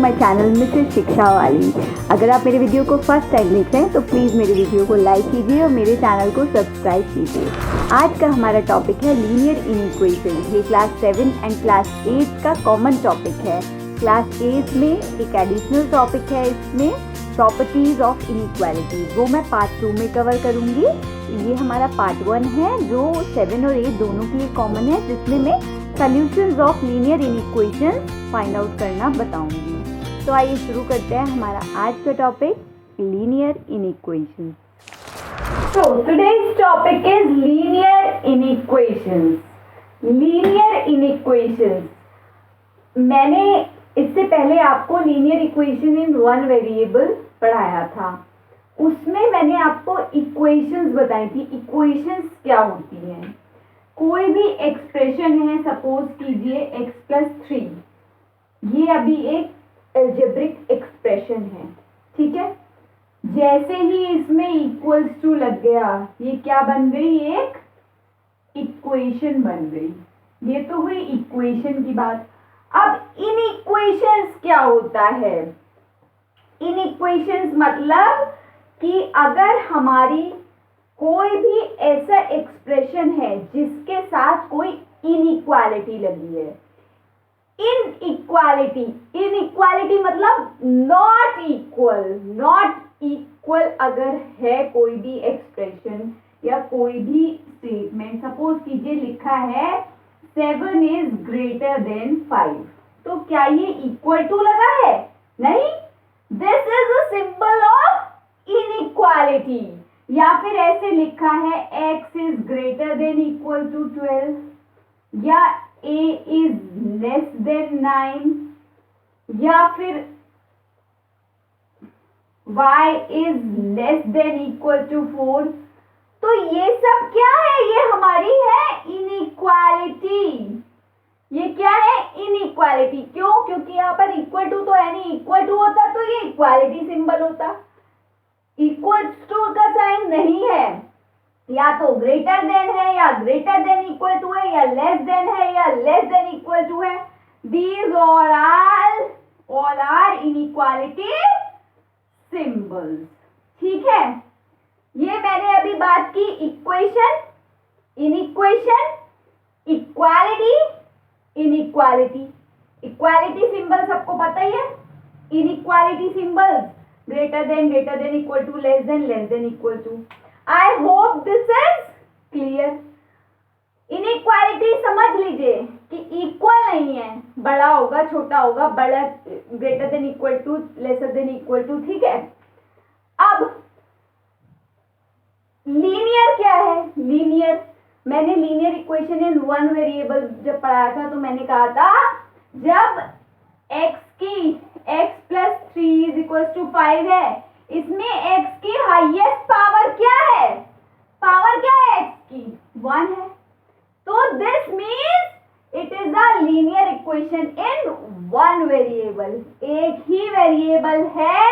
My channel Mrs शिक्षा वाली। अगर आप मेरे वीडियो को फर्स्ट टाइम देख रहे हैं तो प्लीज़ मेरे वीडियो को लाइक कीजिए और मेरे चैनल को सब्सक्राइब कीजिए। आज का हमारा टॉपिक है लीनियर इनइक्वेशन। ये क्लास 7 एंड क्लास 8 का कॉमन टॉपिक है। क्लास 8 में एक एडिशनल टॉपिक है, इसमें प्रॉपर्टीज ऑफ इनइक्वालिटी, वो मैं पार्ट 2 में कवर करूँगी। ये हमारा पार्ट 1 है जो 7 और 8 दोनों के लिए कॉमन है, जिसमें मैं solutions of linear inequation find out करना बताऊंगी। तो आइए शुरू करते हैं हमारा आज का topic, linear inequation. So today's topic is linear inequations. Linear inequations. मैंने इससे पहले आपको linear equation in one variable पढ़ाया था। उसमें मैंने आपको इक्वेशंस बताई थी। इक्वेशंस क्या होती हैं? कोई भी एक्सप्रेशन है, सपोज कीजिए x+3, ये अभी एक एल्जेब्रिक एक्सप्रेशन है, ठीक है। जैसे ही इसमें इक्वल्स टू लग गया, ये क्या बन गई? एक इक्वेशन बन गई। ये तो हुई इक्वेशन की बात। अब इनइक्वेशंस क्या होता है? इनइक्वेशंस मतलब कि अगर हमारी कोई भी ऐसा एक्सप्रेशन है जिसके साथ कोई इनइक्वालिटी लगी है। इनइक्वालिटी मतलब नॉट इक्वल अगर है कोई भी एक्सप्रेशन या कोई भी स्टेटमेंट, सपोज कीजिए लिखा है 7 इज ग्रेटर देन 5, तो क्या ये इक्वल टू लगा है? नहीं। This is a symbol of inequality. या फिर ऐसे लिखा है x is greater than equal to 12, या a इज लेस देन 9, या फिर y is less than equal to 4। तो ये सब क्या है? ये हमारी है इनइक्वालिटी। ये क्या है? इनइक्वालिटी। क्यों? क्योंकि यहाँ पर इक्वल टू तो है नहीं। इक्वल टू होता तो ये इक्वालिटी सिंबल होता। इक्वल टू का साइन नहीं है, या तो ग्रेटर देन है, या ग्रेटर देन इक्वल टू है, या लेस देन है, या लेस देन इक्वल टू है। These all are inequality symbols, ठीक है। ये मैंने अभी बात की equation, inequation, equality, inequality. Equality symbol सबको पता ही है। Inequality symbols greater than, equal to, less than, equal to. I hope this is clear. Inequality समझ लीजिए कि इक्वल नहीं है, बड़ा होगा छोटा होगा, बड़ा greater than, equal to, lesser than, equal to, ठीक है। अब लीनियर क्या है? लीनियर, मैंने linear equation in one variable जब पढ़ाया था तो मैंने कहा था जब x+3 इज इक्वल टू 5 है, इसमें x की हाईएस्ट पावर क्या है? पावर क्या है x की? 1 है। तो this means it is a linear equation in one variable. एक ही वेरिएबल है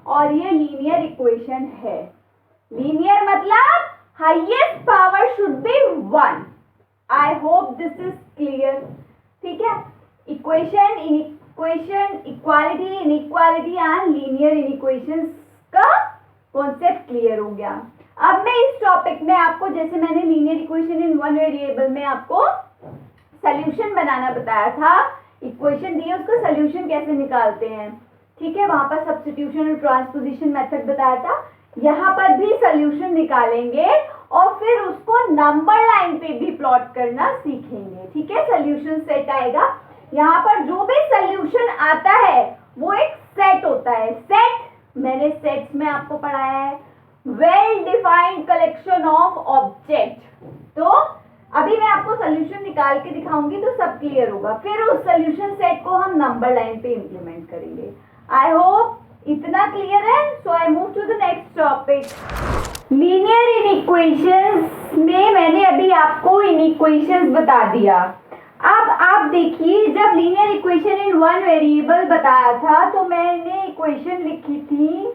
और ये लीनियर इक्वेशन है। लीनियर मतलब highest power should be 1। I hope this is clear, ठीक है। Equation, equation, equality, inequality and linear inequations का कॉन्सेप्ट क्लियर हो गया। अब मैं इस टॉपिक में आपको, जैसे मैंने linear equation in one variable में आपको सॉल्यूशन बनाना बताया था, इक्वेशन दी है उसका सॉल्यूशन कैसे निकालते हैं, ठीक है। वहां पर सब्स्टिट्यूशन और ट्रांसपोजिशन मेथड बताया था। यहाँ पर भी सॉल्यूशन निकालेंगे और फिर उसको नंबर लाइन पे भी प्लॉट करना सीखेंगे, ठीक है। सॉल्यूशन सेट आएगा। यहाँ पर जो भी सॉल्यूशन आता है वो एक सेट होता है। सेट मैंने सेट्स में आपको पढ़ाया है, well defined collection of object. तो अभी मैं आपको सॉल्यूशन निकाल के दिखाऊंगी तो सब क्लियर होगा। फिर उस सॉल्यूशन सेट को हम नंबर लाइन पे इंप्लीमेंट करेंगे। आई होप इतना क्लियर है। So I move to the next topic. Linear inequations में मैंने अभी आपको इनइक्वेशंस बता दिया। अब आप देखिए, जब linear equation in one variable बताया था तो मैंने इक्वेशन लिखी थी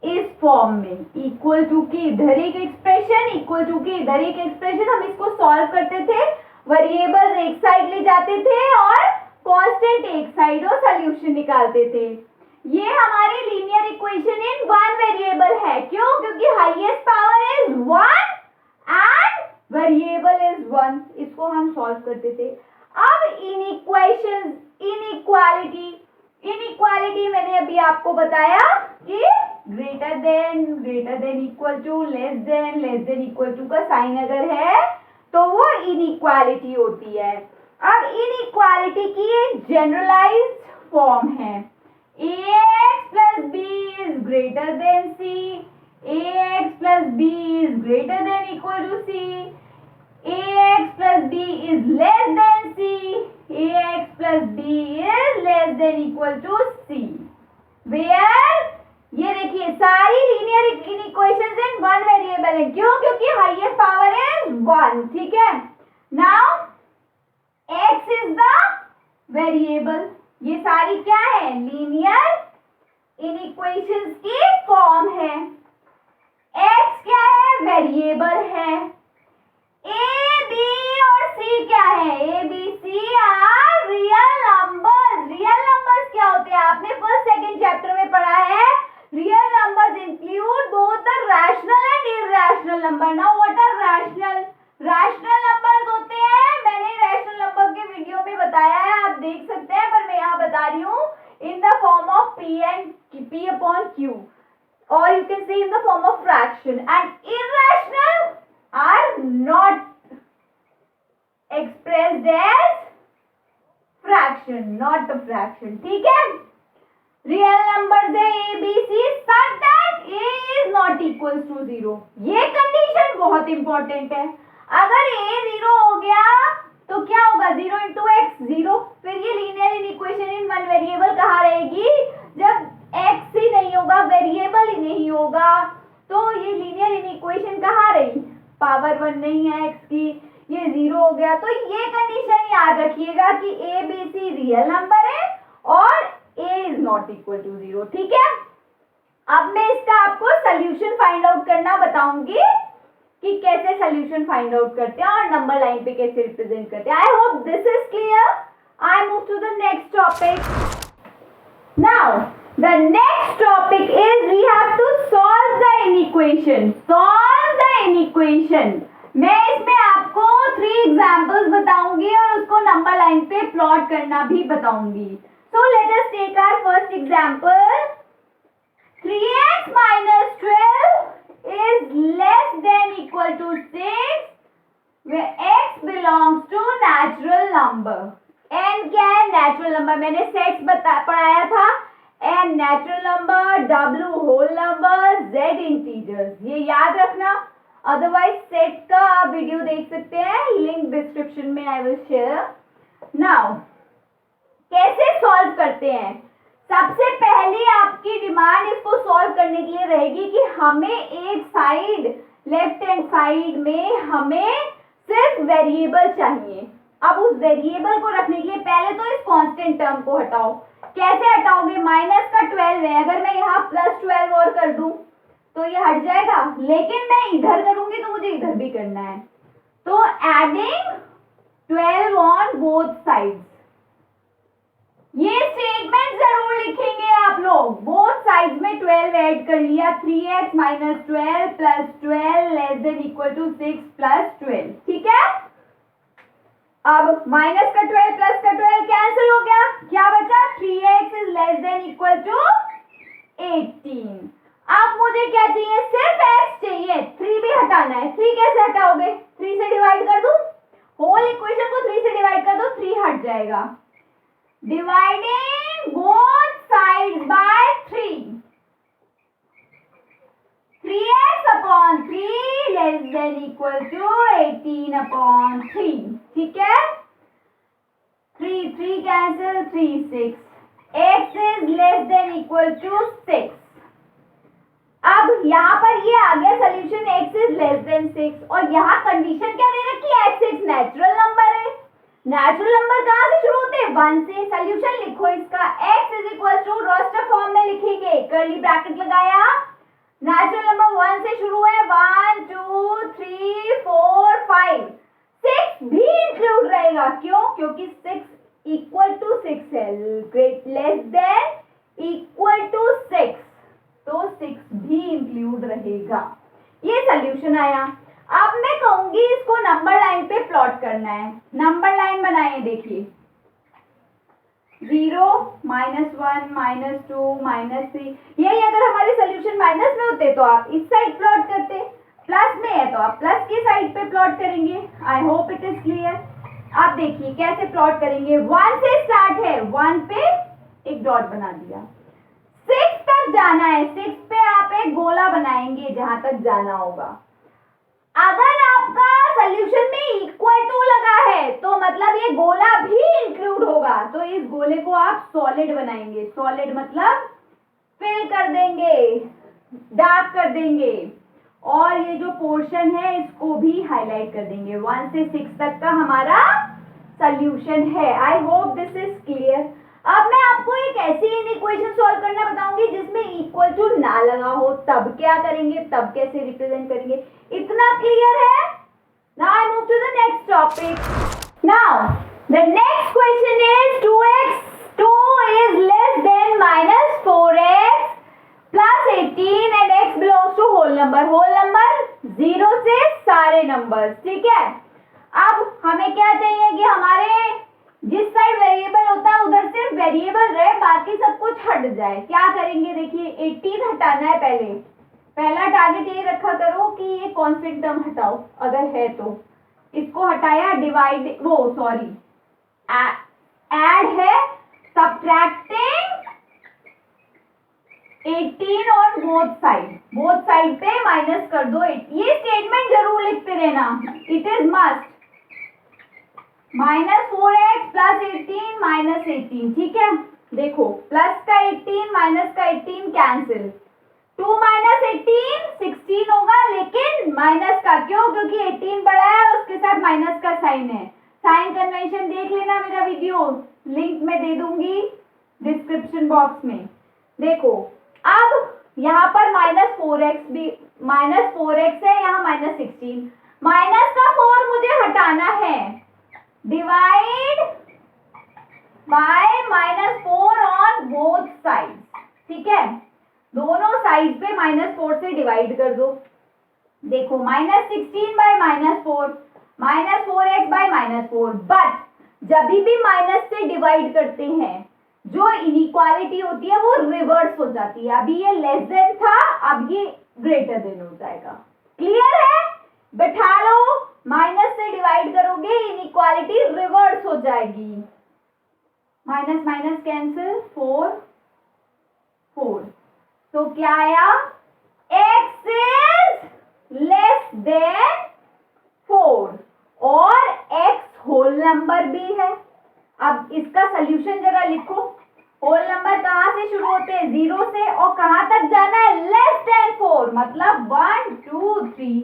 इस फॉर्म में, इक्वल टू की इधर एक एक्सप्रेशन, इक्वल टू की इधर एक एक्सप्रेशन। हम इसको सॉल्व करते थे, वेरिएबल्स एक साइड ले जाते थे और कांस्टेंट एक साइड और सोल्यूशन निकालते थे। ये हमारी linear equation in one variable है। क्यों? क्योंकि highest power is 1 and variable is 1। इसको हम सॉल्व करते थे। अब इनइक्वालिटी मैंने अभी आपको बताया कि greater than equal to, less than equal to का साइन अगर है तो वो इनइक्वालिटी होती है। अब इनइक्वालिटी की एक जनरलाइज्ड फॉर्म है, ax plus b is greater than c, ax plus b is greater than equal to c, ax plus b is less than c, ax plus b is less than equal to c, where ये देखिए सारी linear equations इन one variable है। क्यों? क्योंकि highest power is 1। ठीक है, now x is the variable. ये सारी क्या है? लीनियर इनइक्वेशंस की फॉर्म है। x क्या है? वेरिएबल है। a b और c क्या है? a b c are real numbers. Real numbers क्या होते हैं? आपने फर्स्ट सेकंड चैप्टर में पढ़ा है। Real numbers include both the rational and irrational number. Now what are rational? Rational numbers होते हैं, मैंने रैशनल नंबर के वीडियो में बताया है, आप देख सकते हैं, पर मैं यहाँ बता रही हूँ in the form of p upon q, or you can say in the form of fraction, and irrational are not expressed as fraction, not a fraction। ठीक है, रियल नंबर्स है a b c such that a is not equals to 0। ये condition बहुत important है। अगर a 0 हो गया तो क्या होगा? 0 इंटू एक्स 0। फिर ये लीनियर इनइक्वेशन इन वन वेरिएबल कहाँ रहेगी? जब x ही नहीं होगा, वेरिएबल ही नहीं होगा, तो ये लीनियर इनइक्वेशन कहाँ रही? पावर 1 नहीं है x की, ये 0 हो गया। तो ये कंडीशन याद रखिएगा कि a b c real number है और a is not equal to 0। ठीक है, अब मैं इसका आपको सोल्यूशन फाइंड आउट करना बताऊंगी कि कैसे सोल्यूशन फाइंड आउट करते हैं और नंबर लाइन पे कैसे रिप्रेजेंट करते हैं। I hope this is clear. I move to the next topic. Now the next topic is we have to solve the inequation. Solve the inequation. मैं इसमें आपको 3 एग्जांपल्स बताऊंगी और उसको नंबर लाइन पे प्लॉट करना भी बताऊंगी। So let us take our first example. 3x minus 12 is less than equal to 6 where x belongs to natural number. n क्या है? natural number। मैंने सेट्स पढ़ाया था। n natural number, w whole number, z integers। ये याद रखना, otherwise set का आप वीडियो देख सकते हैं, लिंक डिस्क्रिप्शन में आई विल शेयर। नाउ कैसे सॉल्व करते हैं? सबसे पहले आपकी डिमांड इसको सॉल्व करने के लिए रहेगी कि हमें एक साइड, लेफ्ट हैंड साइड में हमें सिर्फ वेरिएबल चाहिए। अब उस वेरिएबल को रखने के लिए पहले तो इस कांस्टेंट टर्म को हटाओ। कैसे हटाओगे? माइनस का 12 है, अगर मैं यहाँ प्लस 12 और कर दूं तो ये हट जाएगा, लेकिन मैं इधर करूंगी तो मुझे इधर भी करना है, तो एडिंग 12 ऑन बोथ साइड्स। ये स्टेटमेंट जरूर लिखेंगे आप लोग। बोथ साइड्स में 12 ऐड कर लिया, 3x minus 12 plus 12 less than equal to 6 plus 12। ठीक है, अब माइनस का 12 प्लस का 12 कैंसिल हो गया, क्या बचा? 3x is less than equal to 18। अब मुझे क्या चाहिए? सिर्फ x चाहिए, 3 भी हटाना है। 3 कैसे हटाओगे? 3 से डिवाइड कर दूं, होल इक्वेशन को 3 से डिवाइड कर दो, 3 हट जाएगा। Dividing both sides by 3, 3x upon 3 less than equal to 18 upon 3। ठीक है, 3 cancel, 3 6, x is less than equal to 6। अब यहाँ पर ये आ गया solution x is less than 6 और यहाँ कंडीशन क्या दे रखी है? x एक नेचुरल नंबर है। नेचुरल नंबर कहाँ से शुरू होते हैं? 1 से। सोल्यूशन लिखो इसका, x is equal to roster form में लिखेंगे, कर्ली ब्रैकेट लगाया, नेचुरल नंबर 1 से शुरू है, 1 2 3 4 5, 6 भी इंक्लूड रहेगा। क्यों? क्योंकि 6 इक्वल टू 6 है, great less than equal to 6, तो 6 भी इंक्लूड रहेगा। ये सोल्यूशन आया। अब मैं कहूंगी इसको नंबर लाइन पे प्लॉट करना है। नंबर लाइन बनाइए, देखिए 0, -1, -2, -3। यही अगर हमारे सोल्यूशन माइनस में होते तो आप इस साइड प्लॉट करते, प्लस में है तो आप प्लस की साइड पे प्लॉट करेंगे। I hope it is clear. आप देखिए कैसे प्लॉट करेंगे। 1 से स्टार्ट है, 1 पे एक डॉट बना दिया, 6 तक जाना है, 6 पे आप एक गोला बनाएंगे जहां तक जाना होगा। अगर आपका सोल्यूशन में इक्वल टू लगा है तो मतलब ये गोला भी इंक्लूड होगा, तो इस गोले को आप सॉलिड बनाएंगे। सॉलिड मतलब फिल कर देंगे, डार्क कर देंगे, और ये जो पोर्शन है इसको भी हाईलाइट कर देंगे। 1 से 6 तक का हमारा सोल्यूशन है। आई होप दिस इज क्लियर। अब मैं आपको एक ऐसी इक्वेशन सॉल्व करना बताऊंगी जिसमें इक्वल टू ना लगा हो, तब क्या करेंगे, तब कैसे रिप्रेजेंट करेंगे। इतना क्लियर है? Now I move to the next topic. Now the next question is 2x2 is less than -4x plus 18 and x belongs to whole number। Whole number 0 से सारे नंबर्स, ठीक है। अब हमें क्या चाहिए कि हमारे जिस साइड वेरिएबल होता है उधर सिर्फ वेरिएबल रहे, बाकी सब कुछ हट जाए। क्या करेंगे, देखिए 18 हटाना है। पहला टारगेट ये रखा करो कि ये कांस्टेंट टर्म हटाओ, अगर है तो इसको हटाया। डिवाइड ऐड है, सब्ट्रैक्टिंग 18 और बोथ साइड पे माइनस कर दो। ये स्टेटमेंट जरूर लिखते रहना, it is must. -4x plus 18 -18, ठीक है। देखो प्लस का 18 माइनस का 18 कैंसिल, 2 - 18 16 होगा, लेकिन माइनस का क्यों, क्योंकि 18 बड़ा है उसके साथ माइनस का साइन है। साइन कन्वेंशन देख लेना, मेरा वीडियो लिंक में दे दूंगी डिस्क्रिप्शन बॉक्स में। देखो अब यहाँ पर -4x है, यहाँ -16, माइनस का 4 मुझे हटाना है। Divide by -4 on both sides, ठीक है। दोनों साइड पे -4 से डिवाइड कर दो। देखो -16 बाय -4, -4x बाय -4। बट जब भी माइनस से डिवाइड करते हैं जो इनइक्वालिटी होती है वो रिवर्स हो जाती है। अभी ये लेस देन था, अब ये ग्रेटर देन हो जाएगा। क्लियर है? बैठा लो, माइनस से डिवाइड करोगे इनइक्वालिटी रिवर्स हो जाएगी। माइनस माइनस कैंसिल, 4 तो क्या आया, x इज लेस देन 4 और x होल नंबर भी है। अब इसका सोल्यूशन जरा लिखो। होल नंबर कहां से शुरू होते हैं, 0 से, और कहां तक जाना है, लेस देन 4, मतलब 1 2 3।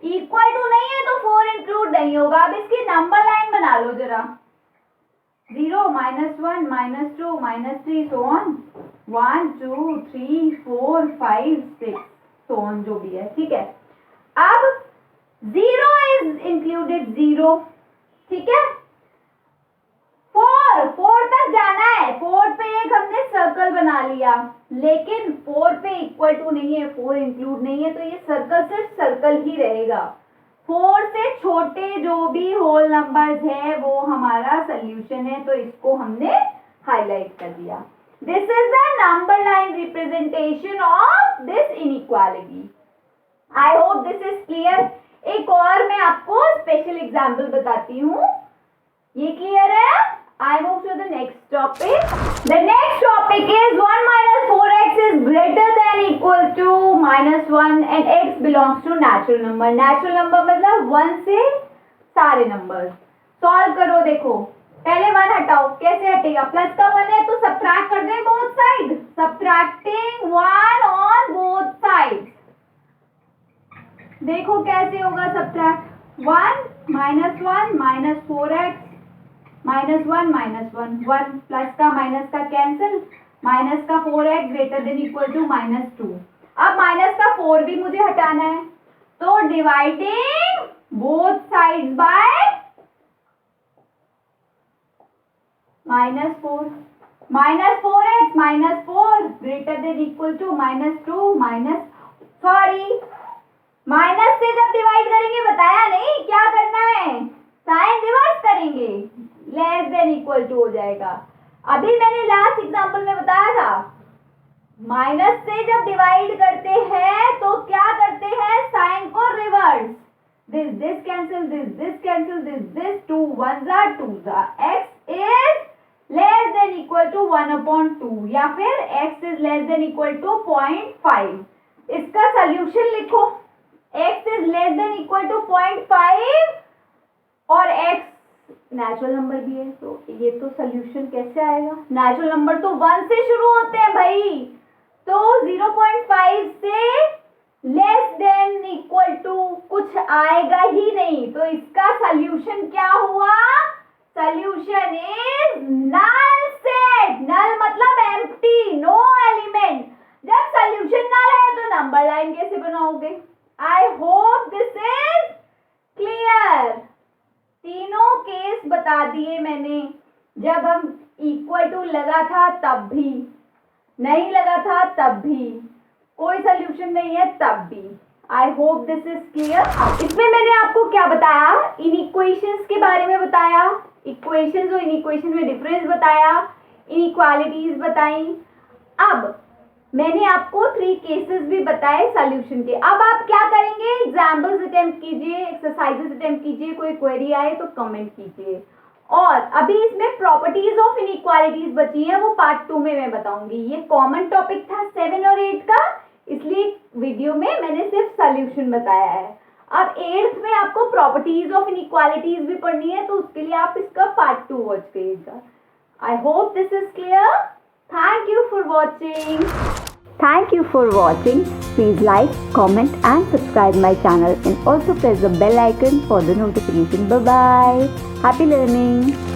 इक्वल टू नहीं है तो 4 इंक्लूड नहीं होगा। अब इसकी नंबर लाइन बना लो जरा, 0 -1 -2 -3 so on, 1 2 3 4 5 6 so on, जो भी है, ठीक है। अब 0 इज इंक्लूडेड, 0, ठीक है। 4 तक जाना है, 4 पे एक हमने सर्कल बना लिया, लेकिन 4 पे इक्वल टू नहीं है, 4 इंक्लूड नहीं है, तो ये सर्कल सिर्फ सर्कल ही रहेगा। 4 से छोटे जो भी होल नंबर्स है वो हमारा सोल्यूशन है, तो इसको हमने हाईलाइट कर दिया। This is the number line representation of this inequality. I hope this is clear. एक और मैं आपको स्पेशल एग्जाम्पल बताती हूँ, ये क्लियर है? I move to the next topic. The next topic is 1 minus 4x is greater than equal to -1 and x belongs to natural number. Natural number मतलब 1 से सारे नंबर्स। सॉल्व करो, देखो पहले 1 हटाओ, कैसे हटेगा, प्लस का 1 है तो सब्ट्रैक्ट कर दें both side, subtracting 1 on both side. देखो कैसे होगा सब्ट्रैक्ट, 1 -1 -4x -1 -1 प्लस का माइनस का कैंसिल, माइनस का 4x greater than equal to -2। अब माइनस का 4 भी मुझे हटाना है, तो dividing both sides by -4, -4x -4 greater than equal to -2 sorry minus से जब डिवाइड करेंगे बताया नहीं क्या करना है, साइन रिवर्स करेंगे, लेस देन इक्वल टू हो जाएगा। अभी मैंने लास्ट एग्जांपल में बताया था माइनस से जब डिवाइड करते हैं तो क्या करते हैं, साइन को reverse, this cancel, this cancel, this 2 1s are 2s are, x is less than equal to 1/2 या फिर x is less than equal to 0.5। इसका सोल्यूशन लिखो, x is less than equal to 0.5 और x नेचुरल नंबर भी है, तो ये तो सोल्यूशन कैसे आएगा, नेचुरल नंबर तो 1 से शुरू होते हैं भाई, तो 0.5 से लेस देन इक्वल टू कुछ आएगा ही नहीं, तो इसका सोल्यूशन क्या हुआ, सोल्यूशन इज नल सेट। नल मतलब एम्प्टी, नो एलिमेंट। जब सोल्यूशन नल है तो नंबर लाइन कैसे बनाओगे। आई होप दिस इज क्लियर। तीनों केस बता दिए मैंने, जब हम इक्वल टू लगा था तब भी, नहीं लगा था तब भी, कोई सोल्यूशन नहीं है तब भी। आई होप दिस इज क्लियर। इसमें मैंने आपको क्या बताया, इनइक्वेशंस के बारे में बताया, इक्वेशंस और इनइक्वेशन में डिफरेंस बताया, इनइक्वालिटीज बताई। अब मैंने आपको 3 केसेस भी बताए सॉल्यूशन के। अब आप क्या करेंगे, एग्जाम्पल्स अटेम्प्ट कीजिए, एक्सरसाइजेस अटेम्प्ट कीजिए, कोई क्वेरी आए तो कमेंट कीजिए। और अभी इसमें प्रॉपर्टीज ऑफ इनइक्वालिटीज बची हैं, वो पार्ट 2 में मैं बताऊंगी। ये कॉमन टॉपिक था 7 और 8 का, इसलिए वीडियो में मैंने सिर्फ सॉल्यूशन बताया है। अब 8th में आपको प्रॉपर्टीज ऑफ इनइक्वालिटीज भी पढ़नी है, तो उसके लिए आप इसका पार्ट 2 वॉच करिएगा। आई hope this is clear. Thank you for watching. Thank you for watching. Please like, comment and subscribe my channel and also press the bell icon for the notification. Bye bye. Happy learning.